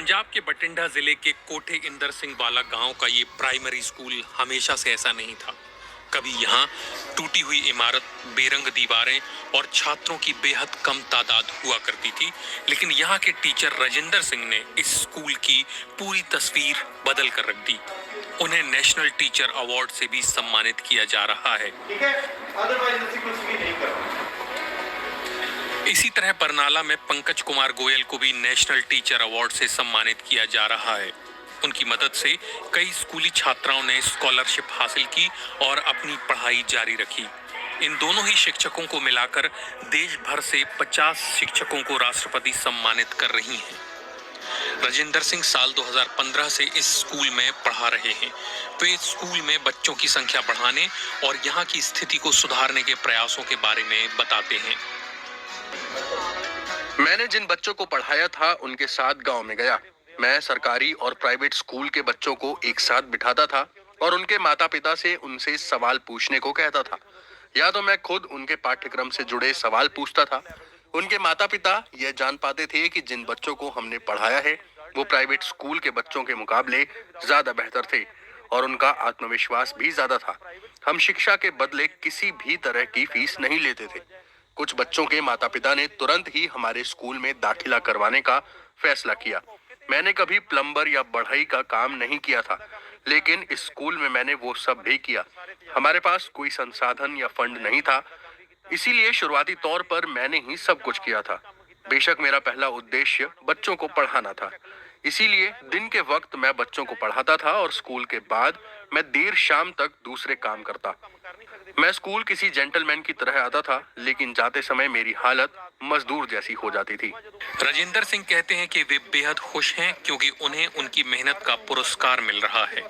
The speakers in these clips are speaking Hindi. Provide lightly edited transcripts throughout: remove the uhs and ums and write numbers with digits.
पंजाब के बठिंडा जिले के कोठे इंदर सिंह वाला गांव का ये प्राइमरी स्कूल हमेशा से ऐसा नहीं था। कभी यहाँ टूटी हुई इमारत, बेरंग दीवारें और छात्रों की बेहद कम तादाद हुआ करती थी, लेकिन यहाँ के टीचर राजेंद्र सिंह ने इस स्कूल की पूरी तस्वीर बदल कर रख दी। उन्हें नेशनल टीचर अवार्ड से भी सम्मानित किया जा रहा है। ठीक है, अदरवाइज ऐसी कुछ भी नहीं करना। इसी तरह बरनाला में पंकज कुमार गोयल को भी नेशनल टीचर अवार्ड से सम्मानित किया जा रहा है। उनकी मदद से कई स्कूली छात्राओं ने स्कॉलरशिप हासिल की और अपनी पढ़ाई जारी रखी। इन दोनों ही शिक्षकों को मिलाकर देश भर से 50 शिक्षकों को राष्ट्रपति सम्मानित कर रही हैं। राजेंद्र सिंह साल 2015 से इस स्कूल में पढ़ा रहे हैं। वे स्कूल में बच्चों की संख्या बढ़ाने और यहाँ की स्थिति को सुधारने के प्रयासों के बारे में बताते हैं। मैंने जिन बच्चों को पढ़ाया था उनके साथ गांव में गया। मैं सरकारी और प्राइवेट स्कूल के बच्चों को एक साथ बिठाता था और उनके माता पिता से उनसे सवाल पूछने को कहता था, या तो मैं खुद उनके पाठ्यक्रम से जुड़े सवाल पूछता था। उनके माता पिता यह जान पाते थे कि जिन बच्चों को हमने पढ़ाया है वो प्राइवेट स्कूल के बच्चों के मुकाबले ज्यादा बेहतर थे और उनका आत्मविश्वास भी ज्यादा था। हम शिक्षा के बदले किसी भी तरह की फीस नहीं लेते थे। कुछ बच्चों के माता पिता ने तुरंत ही हमारे स्कूल में दाखिला करवाने का फैसला किया। मैंने कभी प्लम्बर या बढ़ई का काम नहीं किया था, लेकिन इस स्कूल में मैंने वो सब भी किया। हमारे पास कोई संसाधन या फंड नहीं था, इसीलिए शुरुआती तौर पर मैंने ही सब कुछ किया था। बेशक मेरा पहला उद्देश्य बच्चों को पढ़ाना था, इसीलिए दिन के वक्त मैं बच्चों को पढ़ाता था और स्कूल के बाद मैं देर शाम तक दूसरे काम करता। मैं स्कूल किसी जेंटलमैन की तरह आता था, लेकिन जाते समय मेरी हालत मजदूर जैसी हो जाती थी। राजेंद्र सिंह कहते हैं कि वे बेहद खुश हैं क्योंकि उन्हें उनकी मेहनत का पुरस्कार मिल रहा है।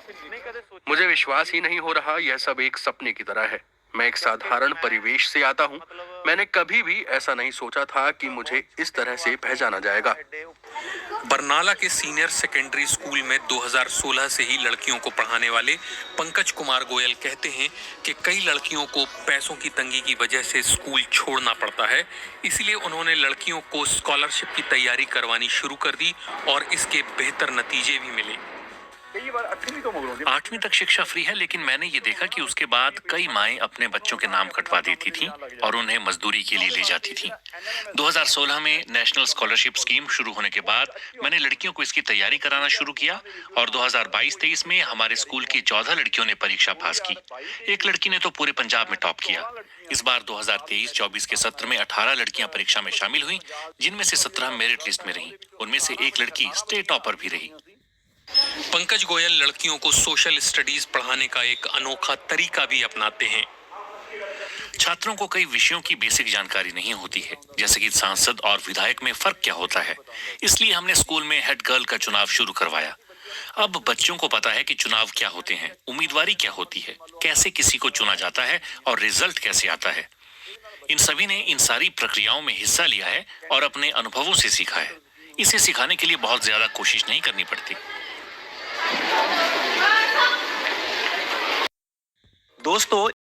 मुझे विश्वास ही नहीं हो रहा, यह सब एक सपने की तरह है। मैं एक साधारण परिवेश से आता हूँ। मैंने कभी भी ऐसा नहीं सोचा था कि मुझे इस तरह से पहचाना जाएगा। बरनाला के सीनियर सेकेंडरी स्कूल में 2016 से ही लड़कियों को पढ़ाने वाले पंकज कुमार गोयल कहते हैं कि कई लड़कियों को पैसों की तंगी की वजह से स्कूल छोड़ना पड़ता है, इसलिए उन्होंने लड़कियों को स्कॉलरशिप की तैयारी करवानी शुरू कर दी और इसके बेहतर नतीजे भी मिले। 8वीं तक शिक्षा फ्री है, लेकिन मैंने ये देखा कि उसके बाद कई माएं अपने बच्चों के नाम कटवा देती थीं और उन्हें मजदूरी के लिए ले जाती थीं। 2016 में नेशनल स्कॉलरशिप स्कीम शुरू होने के बाद मैंने लड़कियों को इसकी तैयारी कराना शुरू किया और 2022-23 में हमारे स्कूल की 14 लड़कियों ने परीक्षा पास की। एक लड़की ने तो पूरे पंजाब में टॉप किया। इस बार 2023-24 के सत्र में 18 लड़कियां परीक्षा में शामिल हुई, जिनमें से 17 मेरिट लिस्ट में रहीं। उनमें से एक लड़की स्टेट टॉपर भी रही। पंकज गोयल लड़कियों को सोशल स्टडीज पढ़ाने का एक अनोखा तरीका भी अपनाते हैं। छात्रों को कई विषयों की बेसिक जानकारी नहीं होती है, जैसे कि सांसद और विधायक में फर्क क्या होता है। इसलिए हमने स्कूल में हेड गर्ल का चुनाव शुरू करवाया। अब बच्चों को पता है कि चुनाव क्या होते हैं, उम्मीदवारी क्या होती है, कैसे किसी को चुना जाता है और रिजल्ट कैसे आता है। इन सभी ने इन सारी प्रक्रियाओं में हिस्सा लिया है और अपने अनुभवों से सीखा है। इसे सिखाने के लिए बहुत ज्यादा कोशिश नहीं करनी पड़ती। दोस्तों,